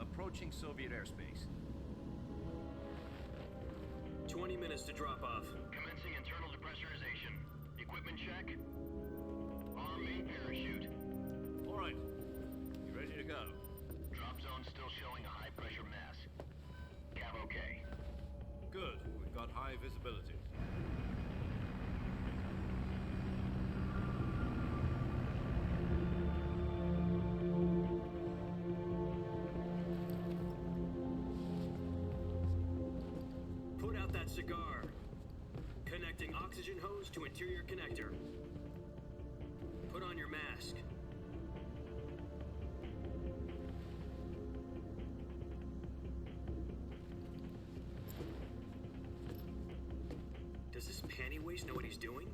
Approaching Soviet airspace. 20 minutes to drop off. Commencing internal depressurization. Equipment check. Arm main parachute. All right. You ready to go? Drop zone still showing a high pressure mass. Cav okay. Good. We've got high visibility. Put out that cigar. Connecting oxygen hose to interior connector. Put on your mask. Does this panty waste know what he's doing?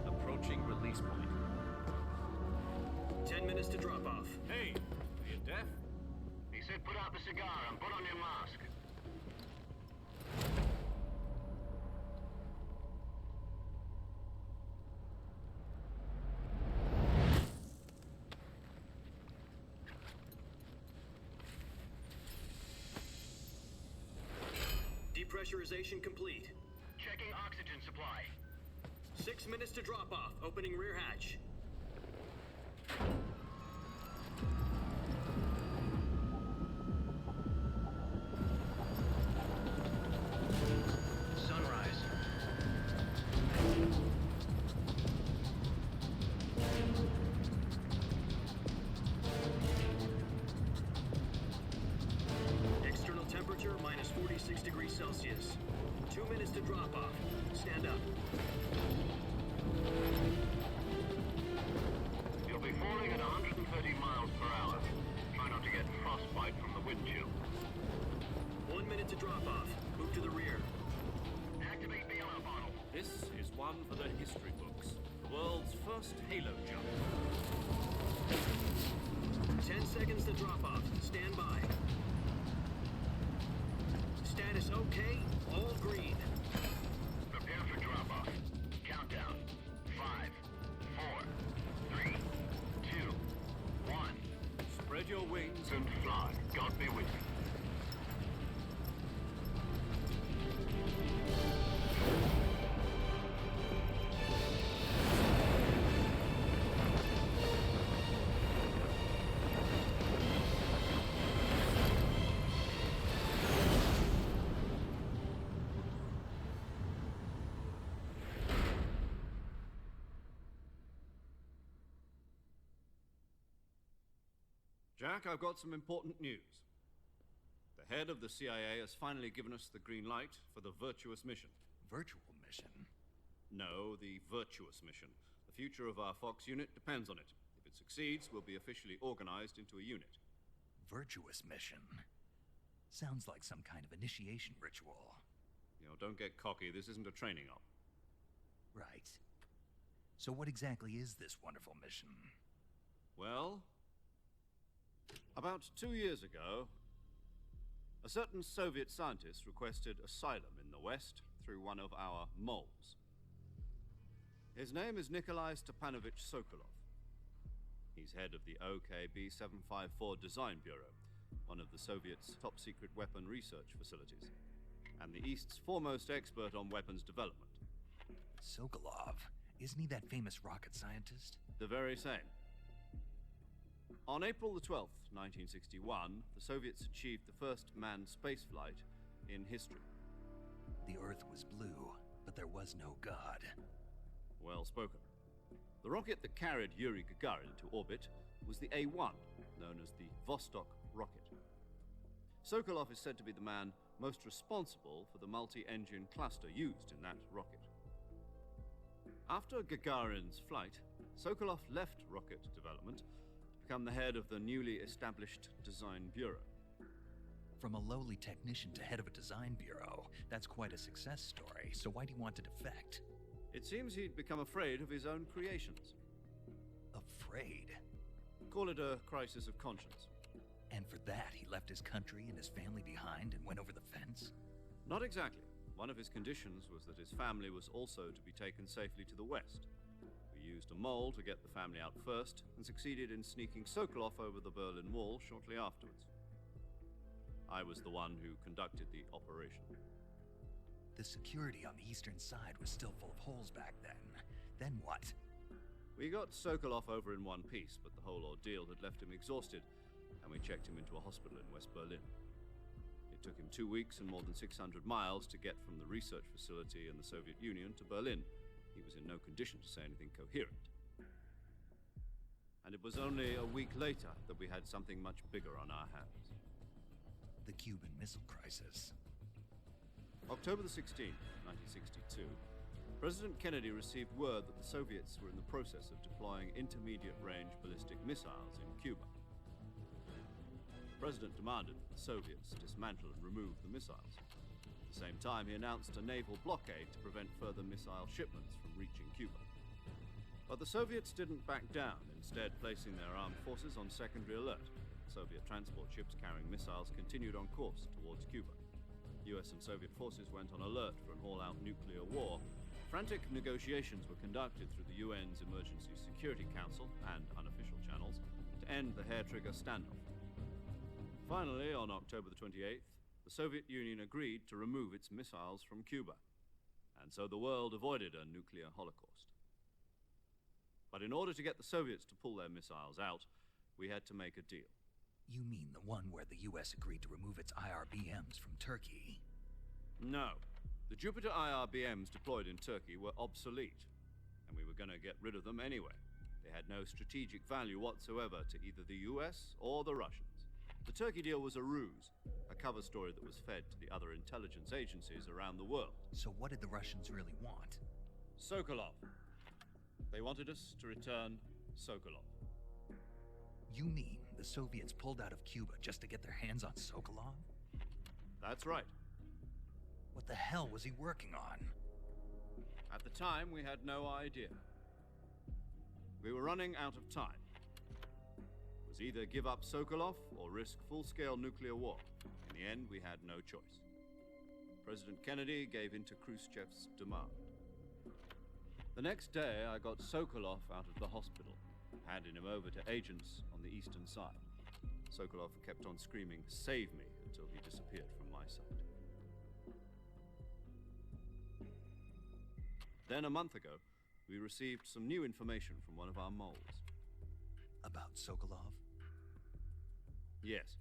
Approaching release point. 10 minutes to drop off. Hey, are you deaf? He said put out the cigar and put on your mask. Depressurization complete. Checking oxygen supply. 6 minutes to drop off. Opening rear hatch. Sunrise. External temperature minus 46 degrees Celsius. 2 minutes to drop off. Stand up. You'll be falling at 130 miles per hour. Try not to get frostbite from the wind chill. 1 minute to drop off. Move to the rear. Activate the alarm bottle. This is one for the history books. The world's first halo jump. 10 seconds to drop off. Stand by. Status okay. All green. Prepare for drop-off. Countdown. 5, 4, 3, 2, 1. Spread your wings And fly. God be with you. Jack, I've got some important news. The head of the CIA has finally given us the green light for the virtuous mission. Virtual mission? No, the virtuous mission. The future of our Fox unit depends on it. If it succeeds, we'll be officially organized into a unit. Virtuous mission? Sounds like some kind of initiation ritual. You know, don't get cocky. This isn't a training op. Right. So what exactly is this wonderful mission? Well, about 2 years ago, a certain Soviet scientist requested asylum in the West through one of our moles. His name is Nikolai Stepanovich Sokolov. He's head of the OKB 754 Design Bureau, one of the Soviets' top-secret weapon research facilities, and the East's foremost expert on weapons development. Sokolov? Isn't he that famous rocket scientist? The very same. On April the 12th, 1961, the Soviets achieved the first manned spaceflight in history. The Earth was blue, but there was no God. Well spoken. The rocket that carried Yuri Gagarin to orbit was the A-1, known as the Vostok rocket. Sokolov is said to be the man most responsible for the multi-engine cluster used in that rocket. After Gagarin's flight, Sokolov left rocket development to become the head of the newly established Design Bureau. From a lowly technician to head of a design bureau, that's quite a success story, so why do you want to defect? It seems he'd become afraid of his own creations. Afraid? Call it a crisis of conscience. And for that, he left his country and his family behind and went over the fence? Not exactly. One of his conditions was that his family was also to be taken safely to the west. We used a mole to get the family out first, and succeeded in sneaking Sokolov over the Berlin Wall shortly afterwards. I was the one who conducted the operation. The security on the eastern side was still full of holes back then. Then what? We got Sokolov over in one piece, but the whole ordeal had left him exhausted, and we checked him into a hospital in West Berlin. It took him 2 weeks and more than 600 miles to get from the research facility in the Soviet Union to Berlin. He was in no condition to say anything coherent. And it was only a week later that we had something much bigger on our hands. The Cuban Missile Crisis. October the 16th, 1962, President Kennedy received word that the Soviets were in the process of deploying intermediate-range ballistic missiles in Cuba. The President demanded that the Soviets dismantle and remove the missiles. At the same time, he announced a naval blockade to prevent further missile shipments from reaching Cuba. But the Soviets didn't back down, instead placing their armed forces on secondary alert. Soviet transport ships carrying missiles continued on course towards Cuba. US and Soviet forces went on alert for an all-out nuclear war. Frantic negotiations were conducted through the UN's Emergency Security Council and unofficial channels to end the hair-trigger standoff. Finally, on October the 28th, the Soviet Union agreed to remove its missiles from Cuba, and so the world avoided a nuclear holocaust. But in order to get the Soviets to pull their missiles out, we had to make a deal. You mean the one where the US agreed to remove its IRBMs from Turkey? No. The Jupiter IRBMs deployed in Turkey were obsolete, and we were going to get rid of them anyway. They had no strategic value whatsoever to either the US or the Russians. The Turkey deal was a ruse, a cover story that was fed to the other intelligence agencies around the world. So what did the Russians really want? Sokolov. They wanted us to return Sokolov. You mean the Soviets pulled out of Cuba just to get their hands on Sokolov? That's right. What the hell was he working on? At the time, we had no idea. We were running out of time. It was either give up Sokolov or risk full-scale nuclear war. In the end, we had no choice. President Kennedy gave in to Khrushchev's demand. The next day, I got Sokolov out of the hospital, handing him over to agents on the eastern side. Sokolov kept on screaming, "Save me," until he disappeared from my sight. Then, a month ago, we received some new information from one of our moles. About Sokolov? Yes.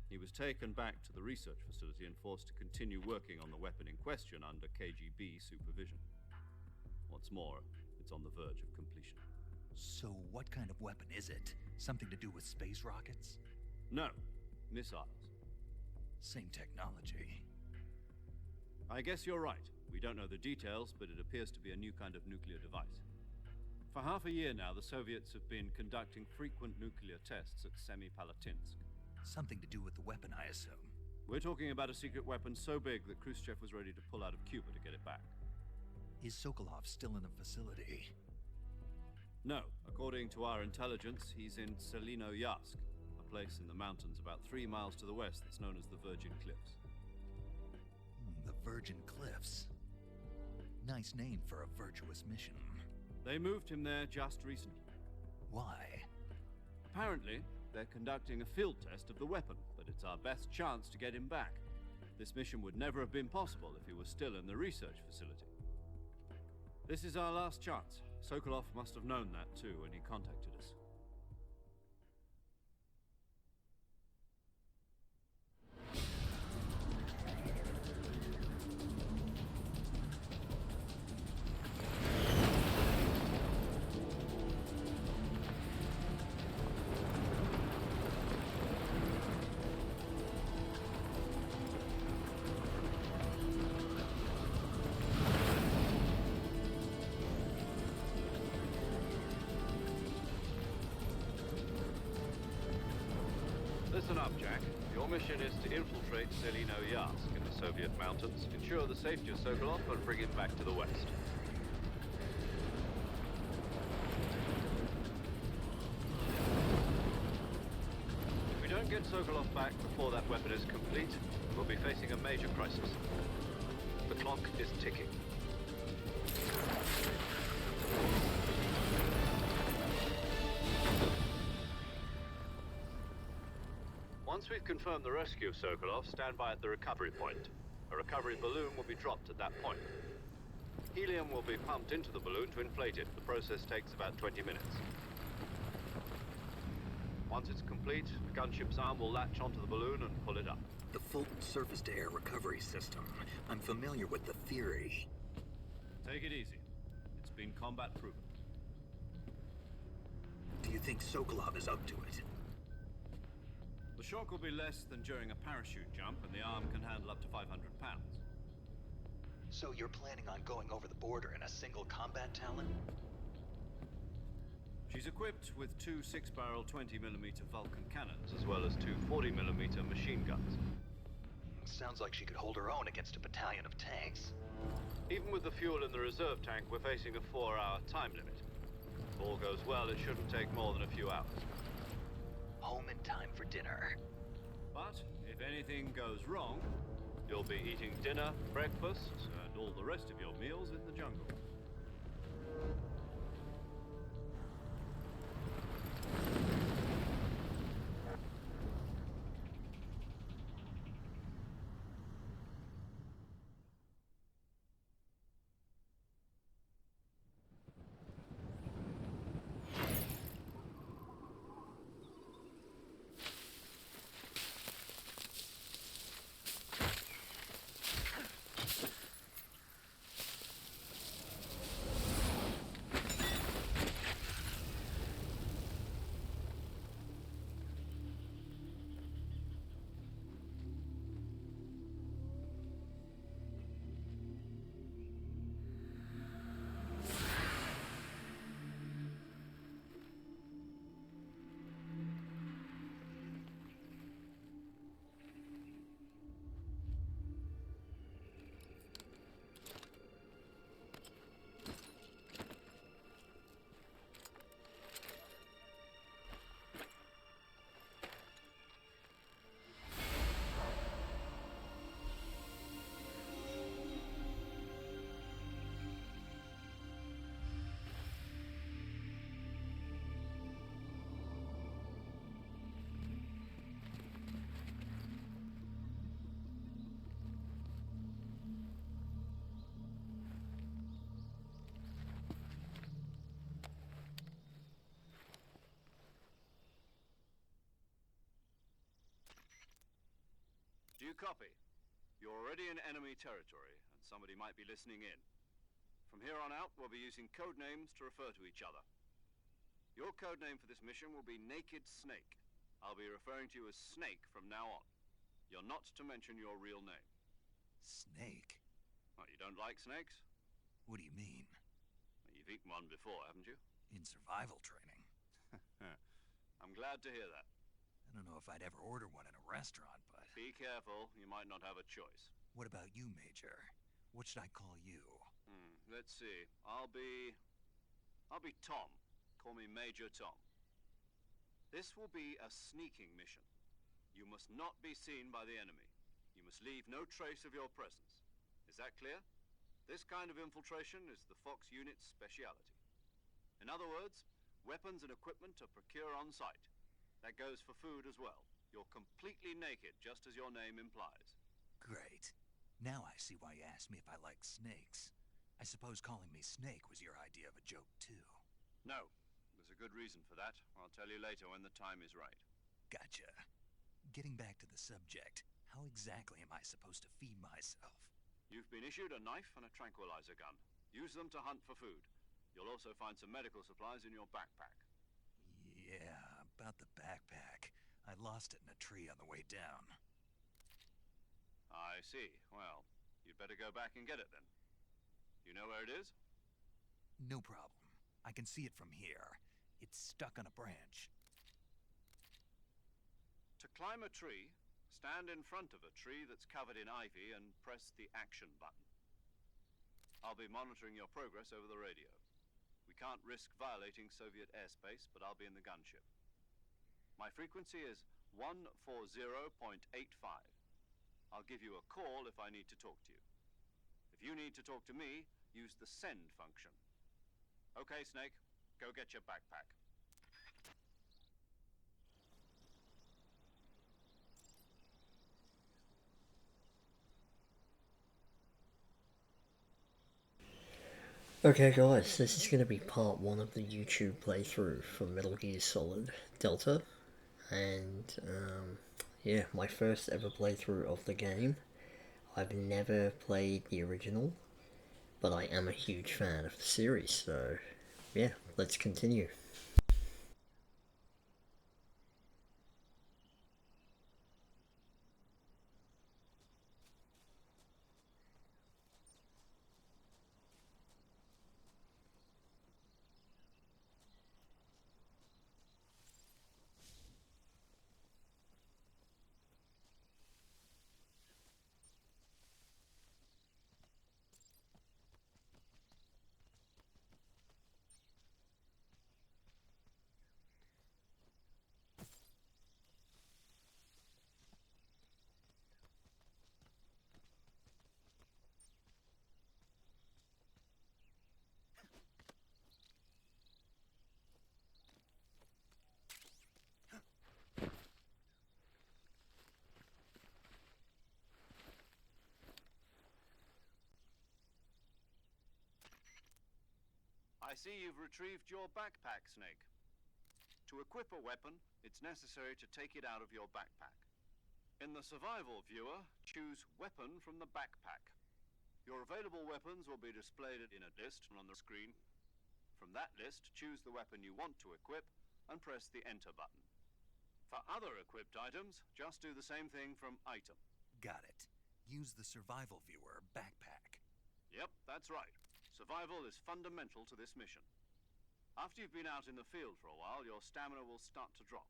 He was taken back to the research facility and forced to continue working on the weapon in question under KGB supervision. What's more, it's on the verge of completion. So what kind of weapon is it? Something to do with space rockets? No, missiles. Same technology. I guess you're right. We don't know the details, but it appears to be a new kind of nuclear device. For half a year now, the Soviets have been conducting frequent nuclear tests at Semipalatinsk. Something to do with the weapon, I assume. We're talking about a secret weapon so big that Khrushchev was ready to pull out of Cuba to get it back. Is Sokolov still in the facility? No. According to our intelligence, he's in Selinoyarsk, a place in the mountains about 3 miles to the west that's known as the Virgin Cliffs. The Virgin Cliffs. Nice name for a virtuous mission. They moved him there just recently. Why? Apparently, they're conducting a field test of the weapon, but it's our best chance to get him back. This mission would never have been possible if he was still in the research facility. This is our last chance. Sokolov must have known that too when he contacted us. Listen up, Jack. The Your mission is to infiltrate Selino Yask in the Soviet mountains, ensure the safety of Sokolov, and bring him back to the West. If we don't get Sokolov back before that weapon is complete, we'll be facing a major crisis. The clock is ticking. Once we've confirmed the rescue of Sokolov, stand by at the recovery point. A recovery balloon will be dropped at that point. Helium will be pumped into the balloon to inflate it. The process takes about 20 minutes. Once it's complete, the gunship's arm will latch onto the balloon and pull it up. The Fulton surface-to-air recovery system. I'm familiar with the theory. Take it easy. It's been combat proven. Do you think Sokolov is up to it? The shock will be less than during a parachute jump, and the arm can handle up to 500 pounds. So you're planning on going over the border in a single combat Talon? She's equipped with two 6-barrel 20mm Vulcan cannons, as well as two 40mm machine guns. Sounds like she could hold her own against a battalion of tanks. Even with the fuel in the reserve tank, we're facing a 4-hour time limit. If all goes well, it shouldn't take more than a few hours. Home in time for dinner. But if anything goes wrong, you'll be eating dinner, breakfast, and all the rest of your meals in the jungle. Do you copy? You're already in enemy territory, and somebody might be listening in. From here on out, we'll be using code names to refer to each other. Your code name for this mission will be Naked Snake. I'll be referring to you as Snake from now on. You're not to mention your real name. Snake? Oh, you don't like snakes? What do you mean? Well, you've eaten one before, haven't you? In survival training. I'm glad to hear that. I don't know if I'd ever order one in a restaurant, but... Be careful, you might not have a choice. What about you, Major? What should I call you? Let's see. I'll be Tom. Call me Major Tom. This will be a sneaking mission. You must not be seen by the enemy. You must leave no trace of your presence. Is that clear? This kind of infiltration is the Fox unit's speciality. In other words, weapons and equipment are procured on site. That goes for food as well. You're completely naked, just as your name implies. Great. Now I see why you asked me if I like snakes. I suppose calling me Snake was your idea of a joke, too. No. There's a good reason for that. I'll tell you later when the time is right. Gotcha. Getting back to the subject, how exactly am I supposed to feed myself? You've been issued a knife and a tranquilizer gun. Use them to hunt for food. You'll also find some medical supplies in your backpack. Yeah, about the backpack. I lost it in a tree on the way down. I see. Well, you'd better go back and get it then. You know where it is? No problem. I can see it from here. It's stuck on a branch. To climb a tree, Stand in front of a tree that's covered in ivy and press the action button. I'll be monitoring your progress over the radio. We can't risk violating Soviet airspace, but I'll be in the gunship. My frequency is 140.85. I'll give you a call if I need to talk to you. If you need to talk to me, use the send function. Okay, Snake, go get your backpack. Okay guys, this is going to be part 1 of the YouTube playthrough for Metal Gear Solid Delta, and yeah, my first ever playthrough of the game. I've never played the original, but I am a huge fan of the series, so yeah, let's continue. I see you've retrieved your backpack, Snake. To equip a weapon, it's necessary to take it out of your backpack. In the survival viewer, choose Weapon from the backpack. Your available weapons will be displayed in a list on the screen. From that list, choose the weapon you want to equip and press the Enter button. For other equipped items, just do the same thing from Item. Got it. Use the survival viewer backpack. Yep, that's right. Survival is fundamental to this mission. After you've been out in the field for a while, your stamina will start to drop.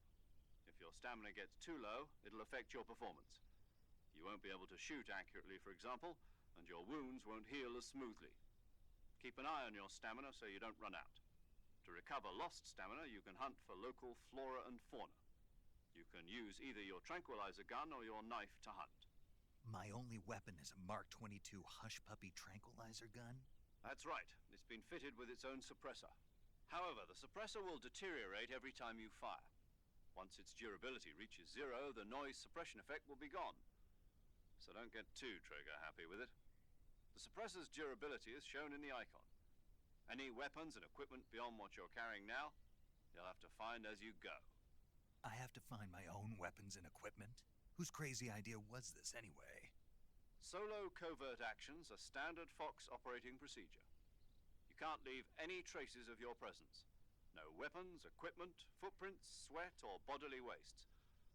If your stamina gets too low, it'll affect your performance. You won't be able to shoot accurately, for example, and your wounds won't heal as smoothly. Keep an eye on your stamina so you don't run out. To recover lost stamina, you can hunt for local flora and fauna. You can use either your tranquilizer gun or your knife to hunt. My only weapon is a Mark 22 Hush Puppy tranquilizer gun? That's right. It's been fitted with its own suppressor. However, the suppressor will deteriorate every time you fire. Once its durability reaches 0, the noise suppression effect will be gone. So don't get too trigger-happy with it. The suppressor's durability is shown in the icon. Any weapons and equipment beyond what you're carrying now, you'll have to find as you go. I have to find my own weapons and equipment? Whose crazy idea was this anyway? Solo covert actions are standard Fox operating procedure. You can't leave any traces of your presence. No weapons, equipment, footprints, sweat, or bodily wastes.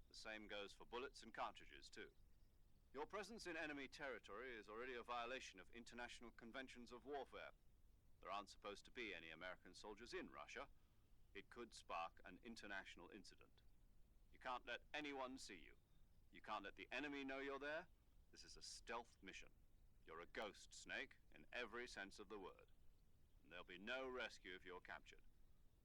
The same goes for bullets and cartridges, too. Your presence in enemy territory is already a violation of international conventions of warfare. There aren't supposed to be any American soldiers in Russia. It could spark an international incident. You can't let anyone see you. You can't let the enemy know you're there. This is a stealth mission. You're a ghost, Snake, in every sense of the word. And there'll be no rescue if you're captured.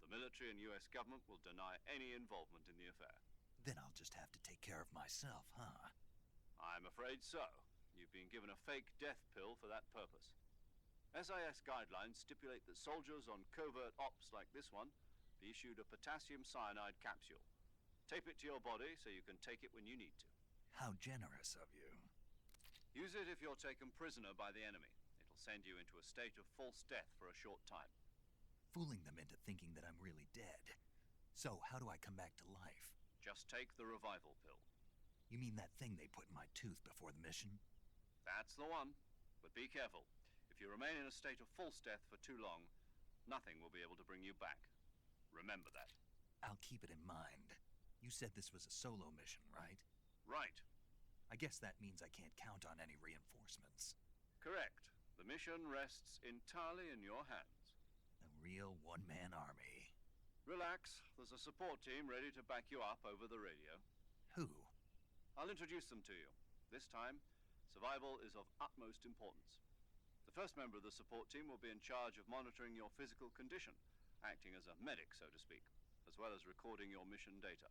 The military and US government will deny any involvement in the affair. Then I'll just have to take care of myself, huh? I'm afraid so. You've been given a fake death pill for that purpose. SIS guidelines stipulate that soldiers on covert ops like this one be issued a potassium cyanide capsule. Tape it to your body so you can take it when you need to. How generous of you. Use it if you're taken prisoner by the enemy. It'll send you into a state of false death for a short time. Fooling them into thinking that I'm really dead. So, how do I come back to life? Just take the revival pill. You mean that thing they put in my tooth before the mission? That's the one. But be careful. If you remain in a state of false death for too long, nothing will be able to bring you back. Remember that. I'll keep it in mind. You said this was a solo mission, right? Right. I guess that means I can't count on any reinforcements. Correct. The mission rests entirely in your hands. A real one-man army. Relax. There's a support team ready to back you up over the radio. Who? I'll introduce them to you. This time, survival is of utmost importance. The first member of the support team will be in charge of monitoring your physical condition, acting as a medic, so to speak, as well as recording your mission data.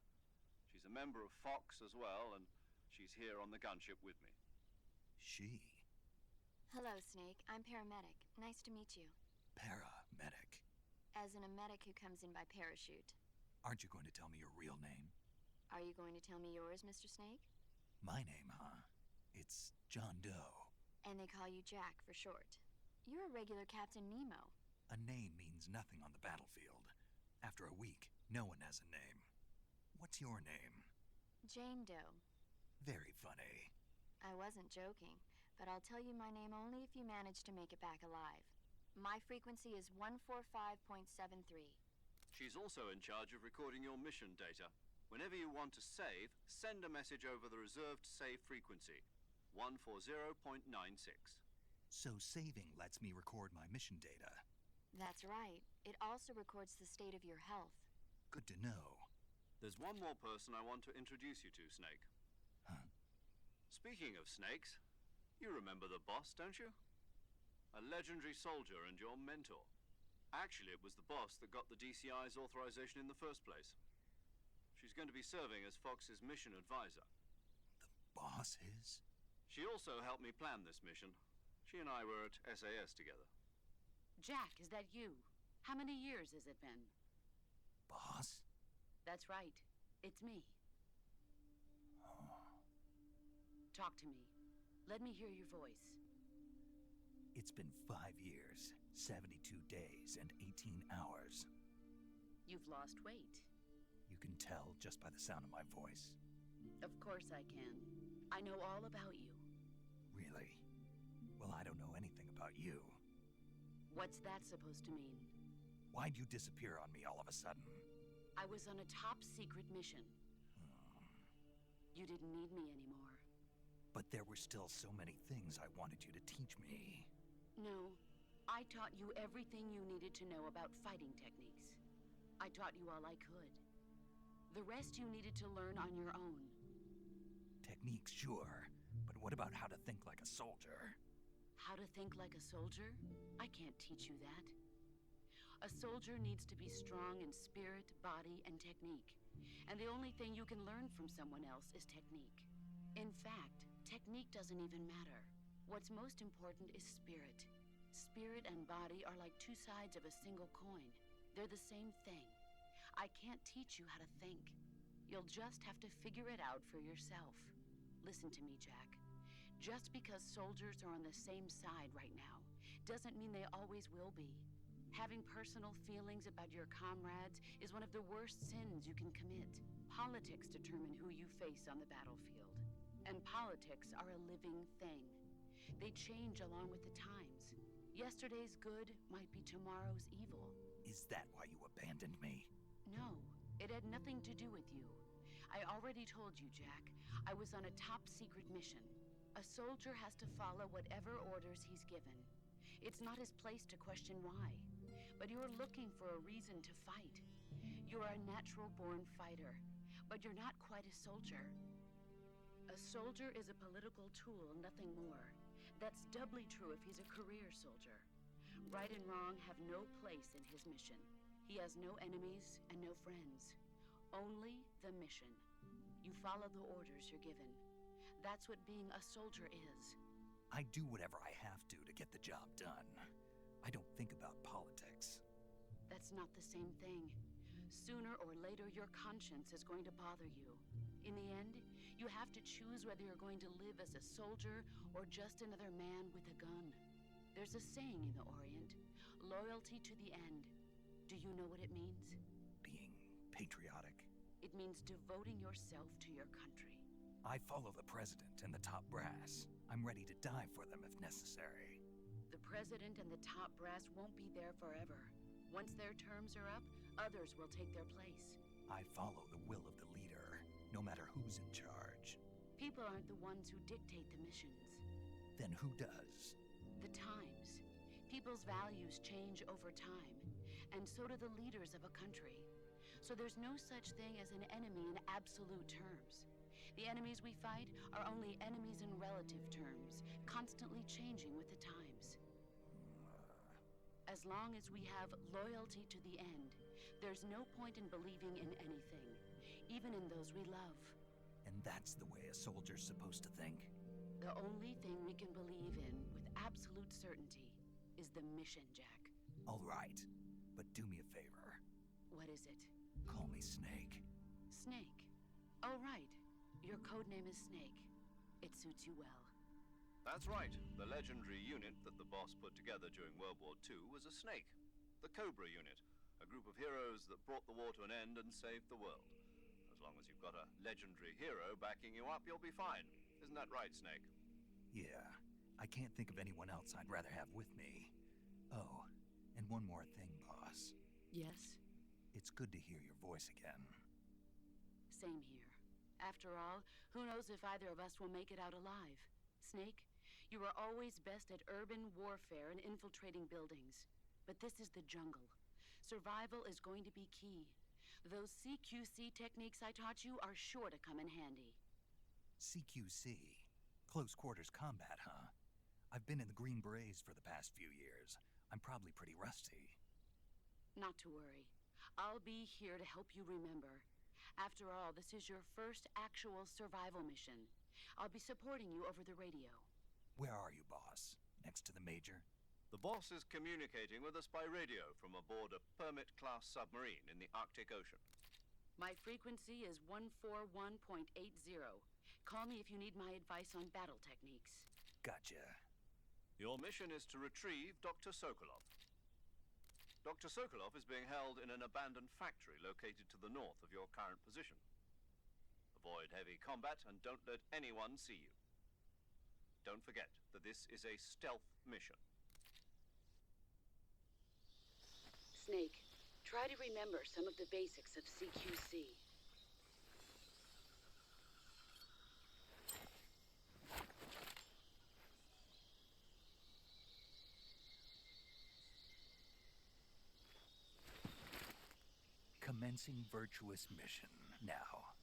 She's a member of Fox as well, and she's here on the gunship with me. She? Hello, Snake. I'm paramedic. Nice to meet you. Paramedic. As in a medic who comes in by parachute. Aren't you going to tell me your real name? Are you going to tell me yours, Mr. Snake? My name, huh? It's John Doe. And they call you Jack for short. You're a regular Captain Nemo. A name means nothing on the battlefield. After a week, no one has a name. What's your name? Jane Doe. Very funny. I wasn't joking, but I'll tell you my name only if you manage to make it back alive. My frequency is 145.73. She's also in charge of recording your mission data. Whenever you want to save, send a message over the reserved save frequency, 140.96. So saving lets me record my mission data. That's right. It also records the state of your health. Good to know. There's one more person I want to introduce you to, Snake. Huh? Speaking of snakes, you remember the boss, don't you? A legendary soldier and your mentor. Actually, it was the boss that got the DCI's authorization in the first place. She's going to be serving as Fox's mission advisor. The boss is? She also helped me plan this mission. She and I were at SAS together. Jack, is that you? How many years has it been? Boss? That's right. It's me. Talk to me. Let me hear your voice. It's been 5 years, 72 days, and 18 hours. You've lost weight. You can tell just by the sound of my voice. Of course I can. I know all about you. Really? Well, I don't know anything about you. What's that supposed to mean? Why'd you disappear on me all of a sudden? I was on a top secret mission. You didn't need me anymore. But there were still so many things I wanted you to teach me. No, I taught you everything you needed to know about fighting techniques. I taught you all I could. The rest you needed to learn on your own. Techniques, sure. But what about how to think like a soldier? How to think like a soldier? I can't teach you that. A soldier needs to be strong in spirit, body, and technique. And the only thing you can learn from someone else is technique. In fact, technique doesn't even matter. What's most important is spirit. Spirit and body are like two sides of a single coin. They're the same thing. I can't teach you how to think. You'll just have to figure it out for yourself. Listen to me, Jack. Just because soldiers are on the same side right now doesn't mean they always will be. Having personal feelings about your comrades is one of the worst sins you can commit. Politics determine who you face on the battlefield. And politics are a living thing. They change along with the times. Yesterday's good might be tomorrow's evil. Is that why you abandoned me? No, it had nothing to do with you. I already told you, Jack. I was on a top secret mission. A soldier has to follow whatever orders he's given. It's not his place to question why. But you're looking for a reason to fight. You're a natural-born fighter, but you're not quite a soldier. A soldier is a political tool, nothing more. That's doubly true if he's a career soldier. Right and wrong have no place in his mission. He has no enemies and no friends. Only the mission. You follow the orders you're given. That's what being a soldier is. I do whatever I have to get the job done. I don't think about politics. That's not the same thing. Sooner or later, your conscience is going to bother you. In the end, you have to choose whether you're going to live as a soldier or just another man with a gun. There's a saying in the Orient, loyalty to the end. Do you know what it means? Being patriotic. It means devoting yourself to your country. I follow the president and the top brass. I'm ready to die for them if necessary. The president and the top brass won't be there forever. Once their terms are up, others will take their place. I follow the will of the leader, no matter who's in charge. People aren't the ones who dictate the missions. Then who does? The times. People's values change over time, and so do the leaders of a country. So there's no such thing as an enemy in absolute terms. The enemies we fight are only enemies in relative terms, constantly changing with the times. As long as we have loyalty to the end, there's no point in believing in anything, even in those we love. And that's the way a soldier's supposed to think? The only thing we can believe in with absolute certainty is the mission, Jack. All right, but do me a favor. What is it? Call me Snake. Snake. Oh, right. Your code name is Snake. It suits you well. That's right. The legendary unit that the boss put together during World War II was a snake. The Cobra unit. A group of heroes that brought the war to an end and saved the world. As long as you've got a legendary hero backing you up, you'll be fine. Isn't that right, Snake? Yeah, I can't think of anyone else I'd rather have with me. Oh, and one more thing, boss. Yes? It's good to hear your voice again. Same here. After all, who knows if either of us will make it out alive? Snake, you are always best at urban warfare and infiltrating buildings. But this is the jungle. Survival is going to be key. Those CQC techniques I taught you are sure to come in handy. CQC? Close quarters combat, huh? I've been in the Green Berets for the past few years. I'm probably pretty rusty. Not to worry. I'll be here to help you remember. After all, this is your first actual survival mission. I'll be supporting you over the radio. Where are you, boss? Next to the Major? The boss is communicating with us by radio from aboard a Permit-class submarine in the Arctic Ocean. My frequency is 141.80. Call me if you need my advice on battle techniques. Gotcha. Your mission is to retrieve Dr. Sokolov. Dr. Sokolov is being held in an abandoned factory located to the north of your current position. Avoid heavy combat and don't let anyone see you. Don't forget that this is a stealth mission. Snake, try to remember some of the basics of CQC. Commencing virtuous mission now.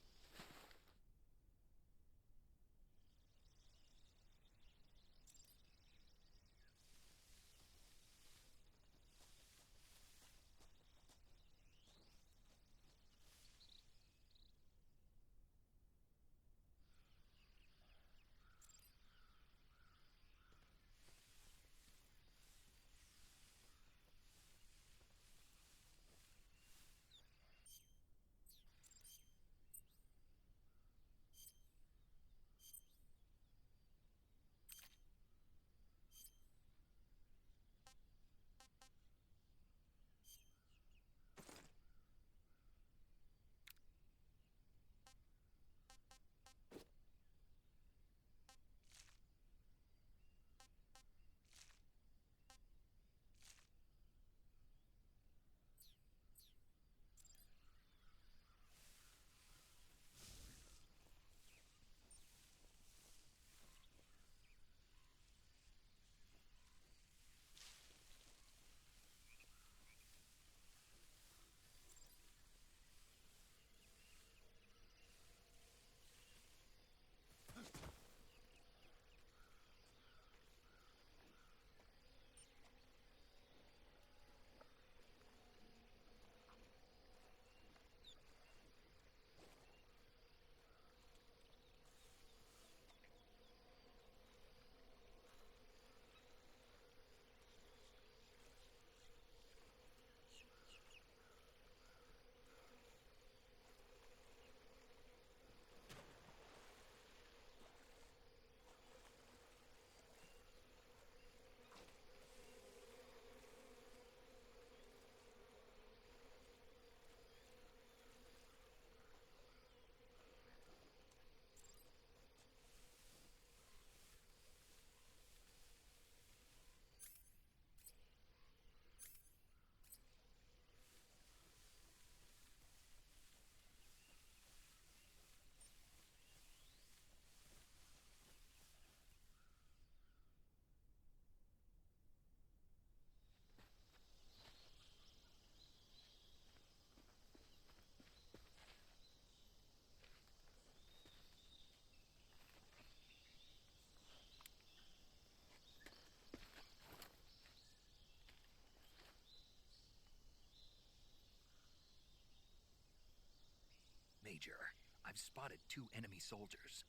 Major. I've spotted 2 enemy soldiers.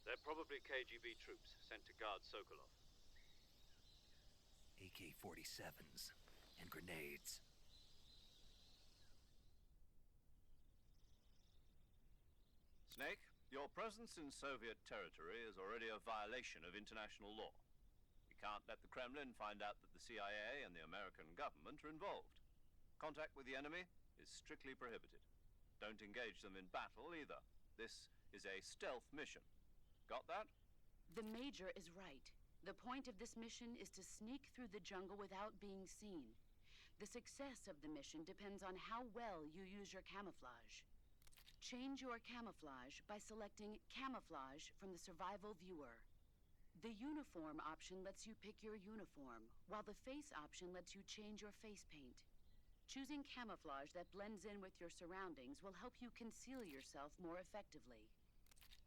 They're probably KGB troops sent to guard Sokolov. AK-47s and grenades. Snake, your presence in Soviet territory is already a violation of international law. We can't let the Kremlin find out that the CIA and the American government are involved. Contact with the enemy is strictly prohibited. Don't engage them in battle either. This is a stealth mission. Got that? The Major is right. The point of this mission is to sneak through the jungle without being seen. The success of the mission depends on how well you use your camouflage. Change your camouflage by selecting Camouflage from the Survival Viewer. The Uniform option lets you pick your uniform, while the Face option lets you change your face paint. Choosing camouflage that blends in with your surroundings will help you conceal yourself more effectively.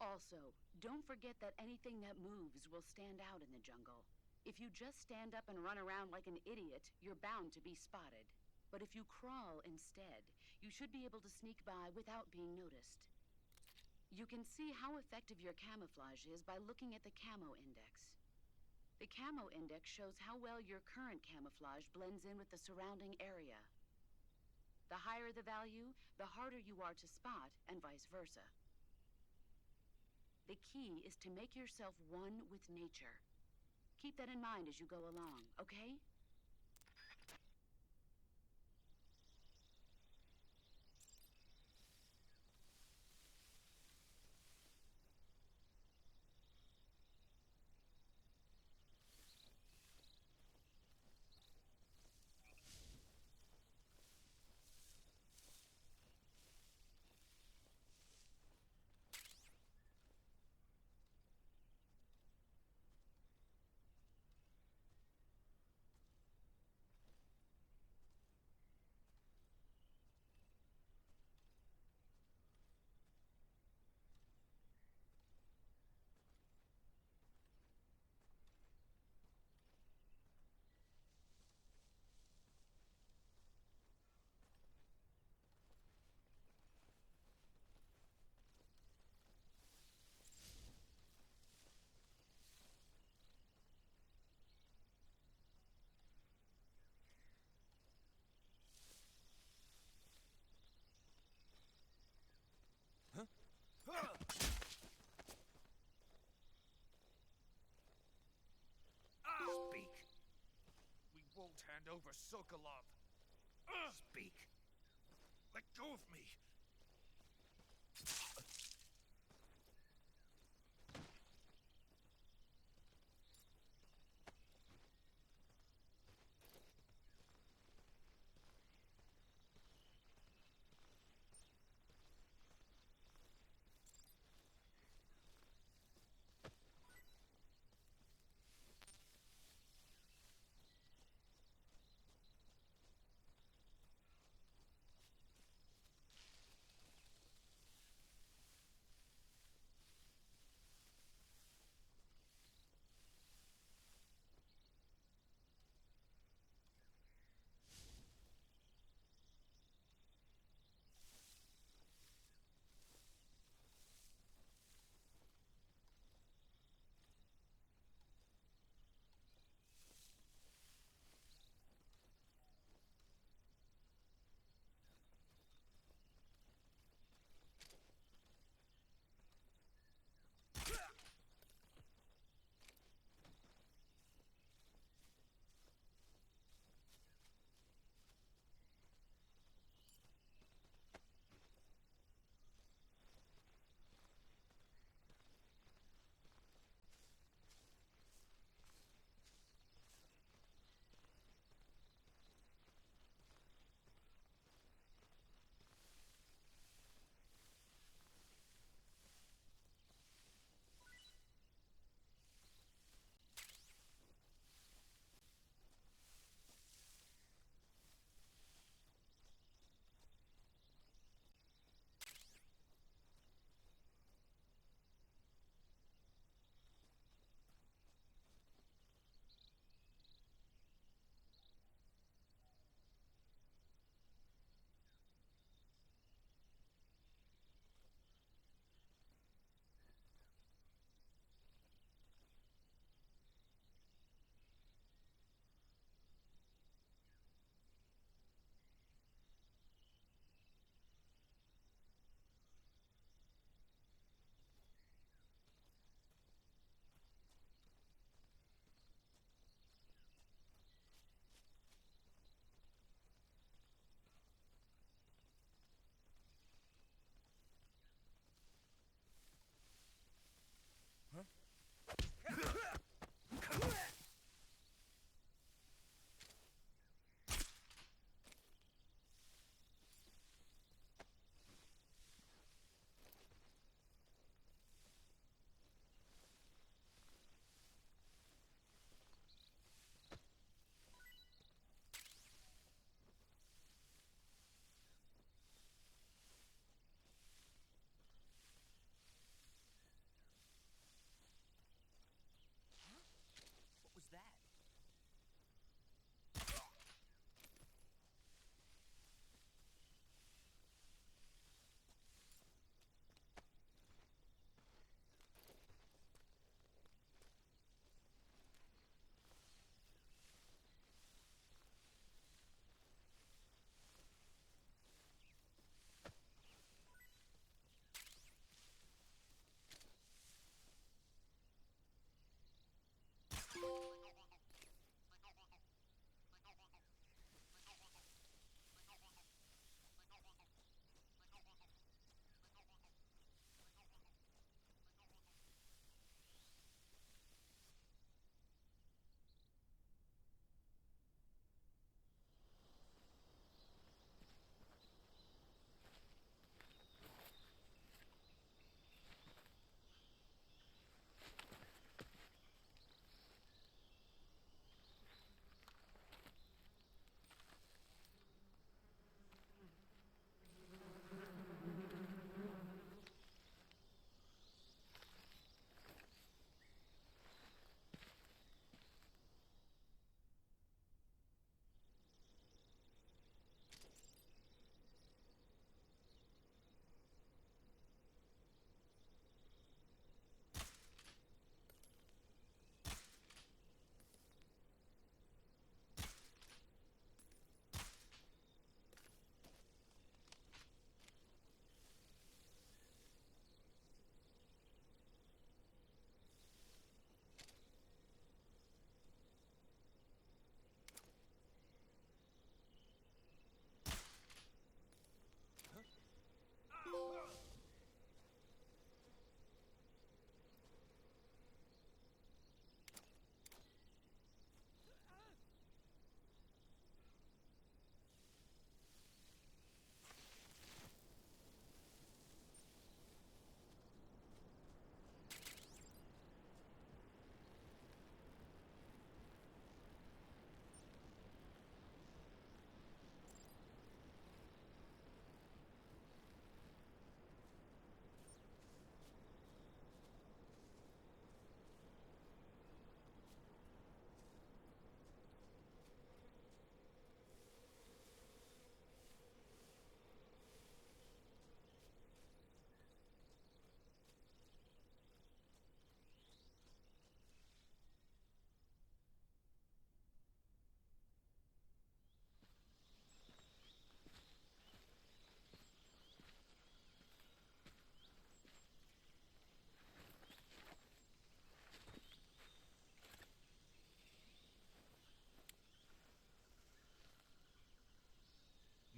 Also, don't forget that anything that moves will stand out in the jungle. If you just stand up and run around like an idiot, you're bound to be spotted. But if you crawl instead, you should be able to sneak by without being noticed. You can see how effective your camouflage is by looking at the Camo Index. The Camo Index shows how well your current camouflage blends in with the surrounding area. The higher the value, the harder you are to spot, and vice versa. The key is to make yourself one with nature. Keep that in mind as you go along, okay? Speak. We won't hand over Sokolov. Speak. Let go of me.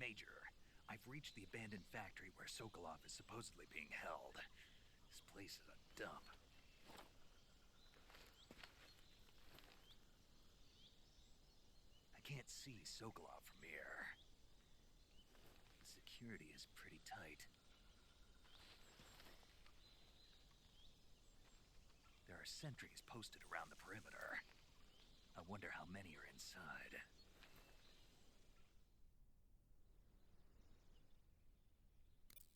Major, I've reached the abandoned factory where Sokolov is supposedly being held. This place is a dump. I can't see Sokolov from here. The security is pretty tight. There are sentries posted around the perimeter. I wonder how many are inside.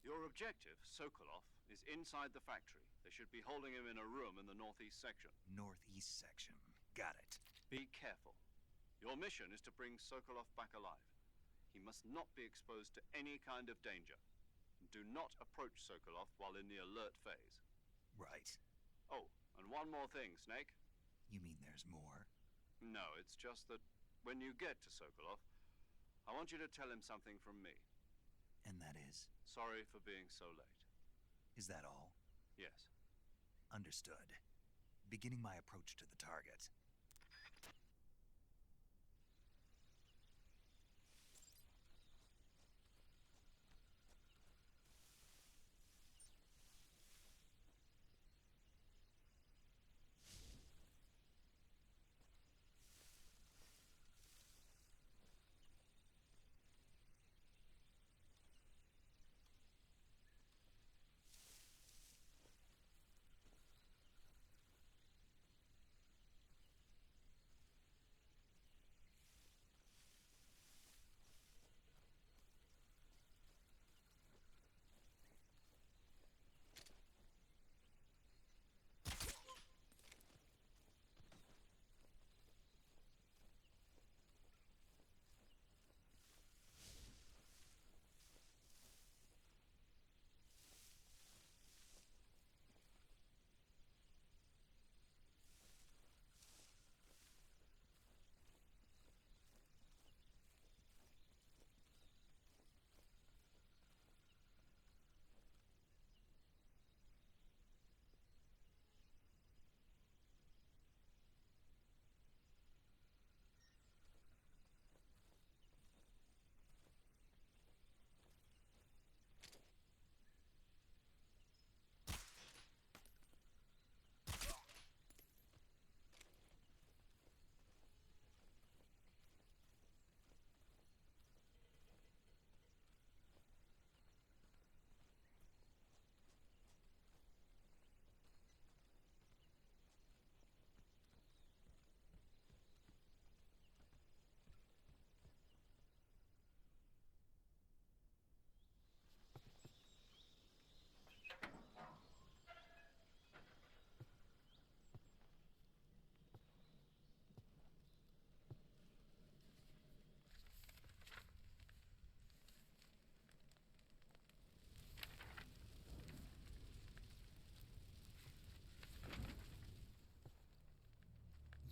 Your objective, Sokolov, is inside the factory. They should be holding him in a room in the northeast section. Northeast section. Got it. Be careful. Your mission is to bring Sokolov back alive. He must not be exposed to any kind of danger. Do not approach Sokolov while in the alert phase. Right. Oh, and one more thing, Snake. You mean there's more? No, it's just that when you get to Sokolov, I want you to tell him something from me. And that is? Sorry for being so late. Is that all? Yes. Understood. Beginning my approach to the target.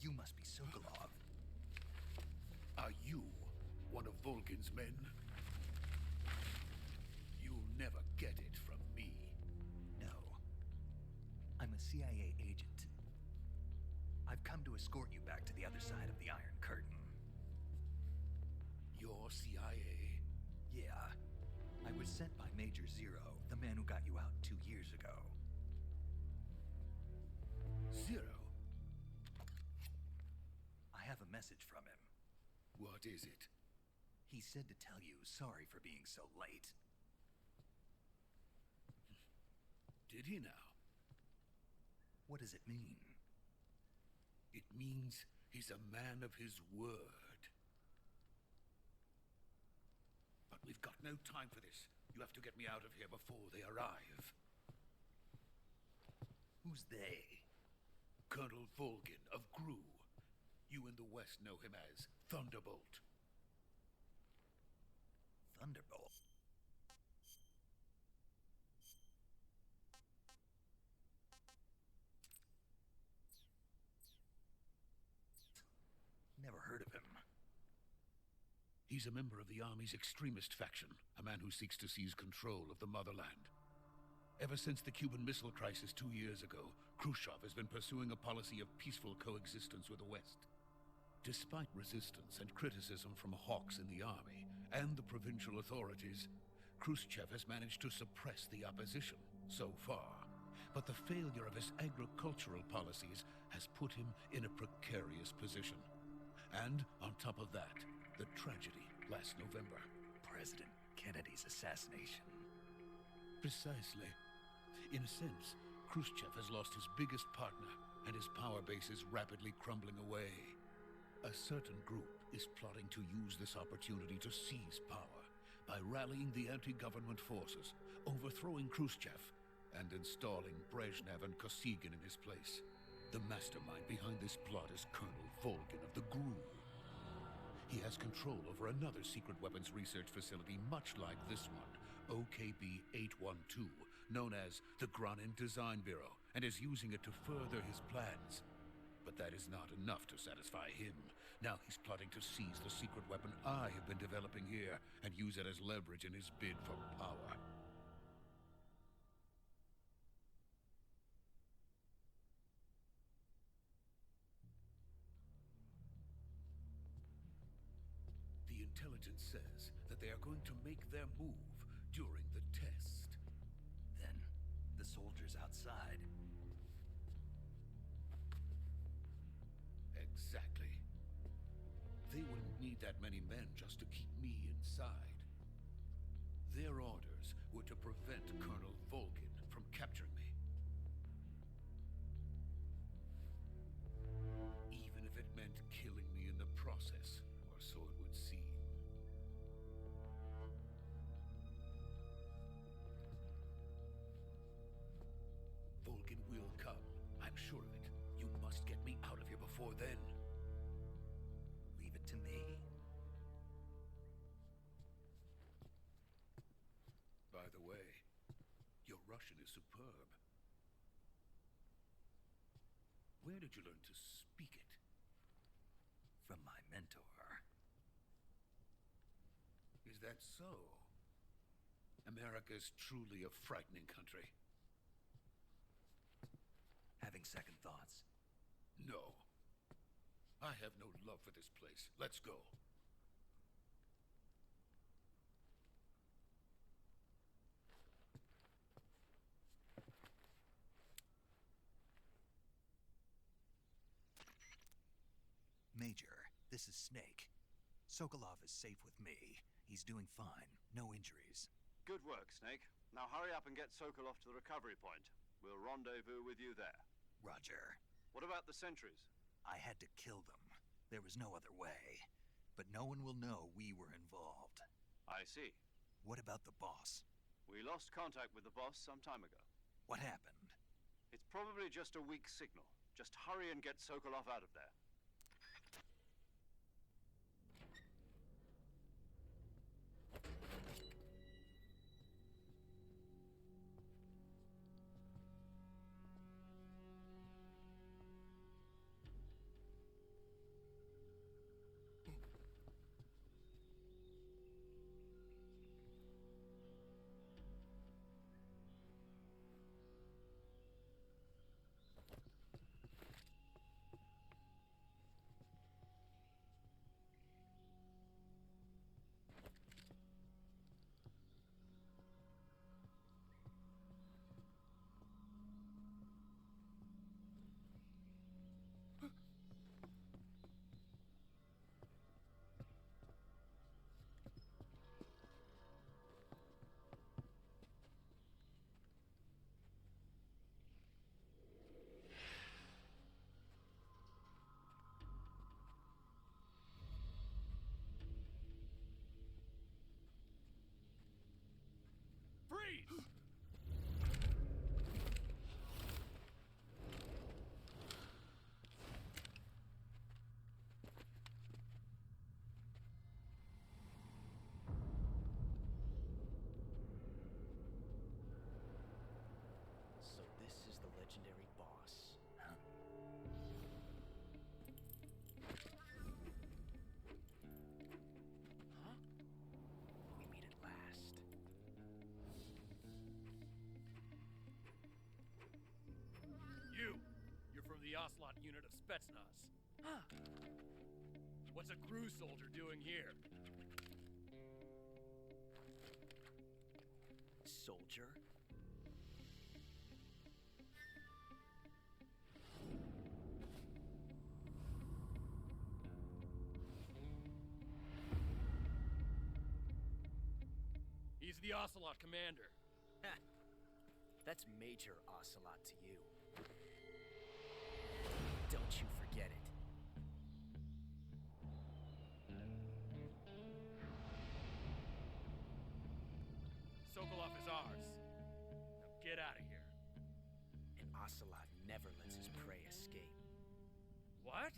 You must be Sokolov. Are you one of Volgin's men? You'll never get it from me. No. I'm a CIA agent. I've come to escort you back to the other side of the Iron Curtain. You're CIA? Yeah. I was sent by Major Zero, the man who got you out 2 years ago. Zero? I have a message from him. What is it? He said to tell you sorry for being so late. Did he now? What does it mean? It means he's a man of his word. But we've got no time for this. You have to get me out of here before they arrive. Who's they? Colonel Volgin of Gru. You in the West know him as Thunderbolt. Thunderbolt? Never heard of him. He's a member of the Army's extremist faction, a man who seeks to seize control of the motherland. Ever since the Cuban Missile Crisis 2 years ago, Khrushchev has been pursuing a policy of peaceful coexistence with the West. Despite resistance and criticism from hawks in the army, and the provincial authorities, Khrushchev has managed to suppress the opposition so far. But the failure of his agricultural policies has put him in a precarious position. And on top of that, the tragedy last November. President Kennedy's assassination. Precisely. In a sense, Khrushchev has lost his biggest partner, and his power base is rapidly crumbling away. A certain group is plotting to use this opportunity to seize power by rallying the anti-government forces, overthrowing Khrushchev, and installing Brezhnev and Kosygin in his place. The mastermind behind this plot is Colonel Volgin of the GRU. He has control over another secret weapons research facility much like this one, OKB-812, known as the Granin Design Bureau, and is using it to further his plans. But that is not enough to satisfy him. Now he's plotting to seize the secret weapon I have been developing here and use it as leverage in his bid for power. The intelligence says that they are going to make their move during the test. Then, the soldiers outside. Exactly. They wouldn't need that many men just to keep me inside. Their orders were to prevent Colonel Volgin from capturing me. Even if it meant killing me in the process, or so it would seem. Volgin will come. I'm sure of it. You must get me out of here before then. Leave it to me. By the way, your Russian is superb. Where did you learn to speak it? From my mentor. Is that so? America is truly a frightening country. Having second thoughts. No. I have no love for this place. Let's go. Major, this is Snake. Sokolov is safe with me. He's doing fine. No injuries. Good work, Snake. Now hurry up and get Sokolov to the recovery point. We'll rendezvous with you there. Roger. What about the sentries? I had to kill them. There was no other way. But no one will know we were involved. I see. What about the boss? We lost contact with the boss some time ago. What happened? It's probably just a weak signal. Just hurry and get Sokolov out of there. Freeze! So this is the legendary boss. Huh? Huh? We meet at last. You're from the Ocelot unit of Spetsnaz. Huh. What's a crew soldier doing here? soldier. He's the Ocelot commander. Ha! That's Major Ocelot to you. Don't you forget it. Sokolov is ours. Now get out of here. And Ocelot never lets his prey escape. What?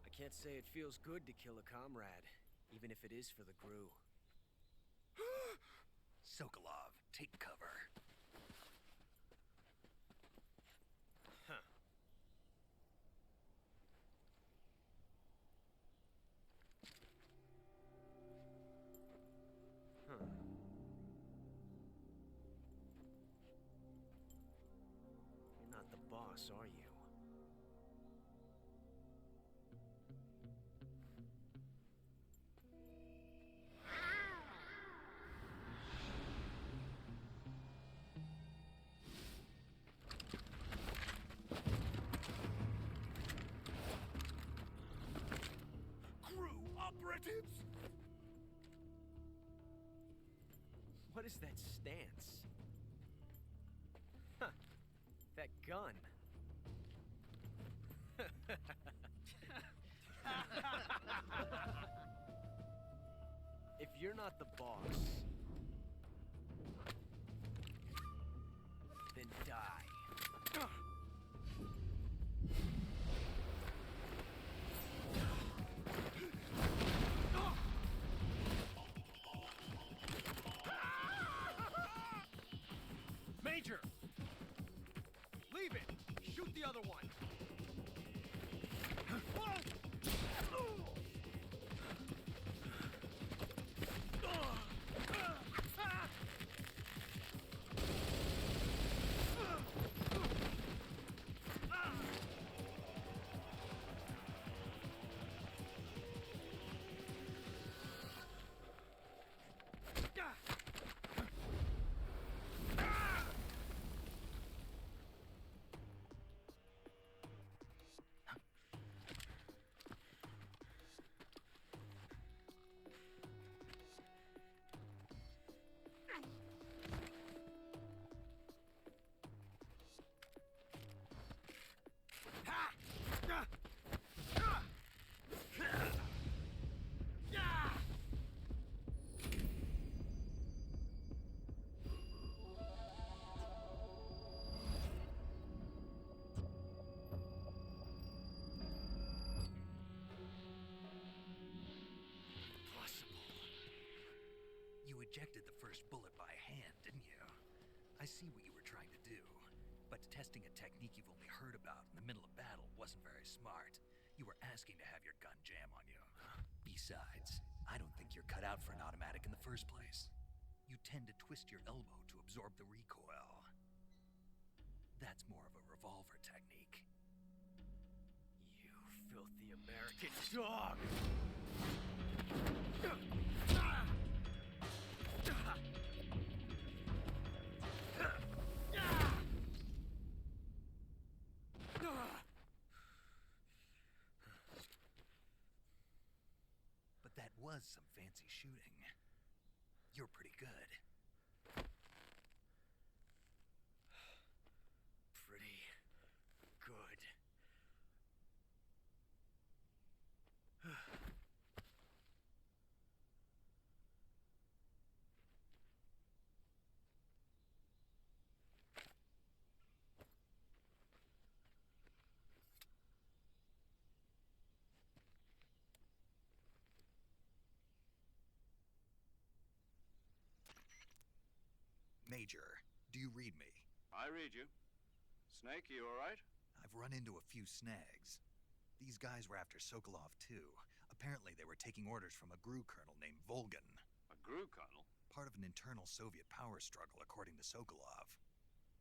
I can't say it feels good to kill a comrade, even if it is for the Gru. Sokolov, take cover. Huh. Huh. You're not the boss, are you? Operatives! What is that stance? Huh. That gun. If you're not the boss, then die. Major! Leave it! Shoot the other one! Ejected the first bullet by hand, didn't you? I see what you were trying to do, but testing a technique you've only heard about in the middle of battle wasn't very smart. You were asking to have your gun jam on you. Besides, I don't think you're cut out for an automatic in the first place. You tend to twist your elbow to absorb the recoil. That's more of a revolver technique. You filthy American dog! But that was was some fancy shooting. You're pretty good. Pretty good. Major, do you read me? I read you. Snake, you alright? I've run into a few snags. These guys were after Sokolov too. Apparently they were taking orders from a GRU colonel named Volgan. A GRU colonel? Part of an internal Soviet power struggle, according to Sokolov.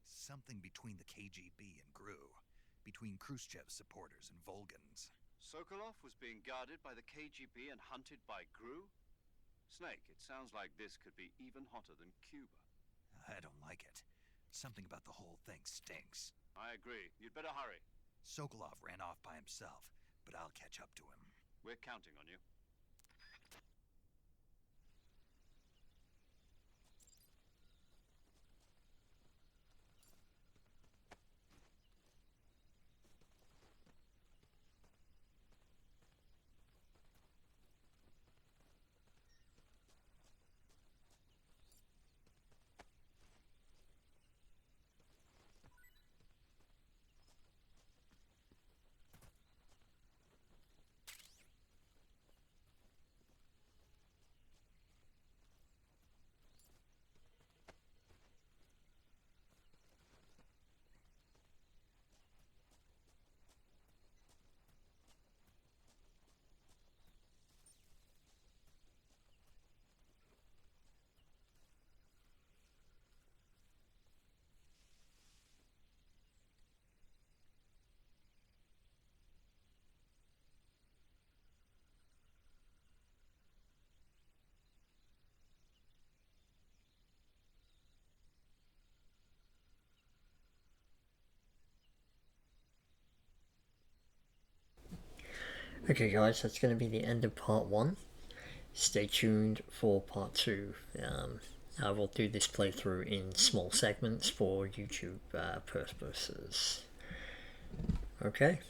Something between the KGB and GRU. Between Khrushchev's supporters and Volgan's. Sokolov was being guarded by the KGB and hunted by GRU? Snake, it sounds like this could be even hotter than Cuba. I don't like it. Something about the whole thing stinks. I agree. You'd better hurry. Sokolov ran off by himself, but I'll catch up to him. We're counting on you. Okay guys, that's going to be the end of part 1. Stay tuned for part 2. I will do this playthrough in small segments for YouTube purposes. Okay.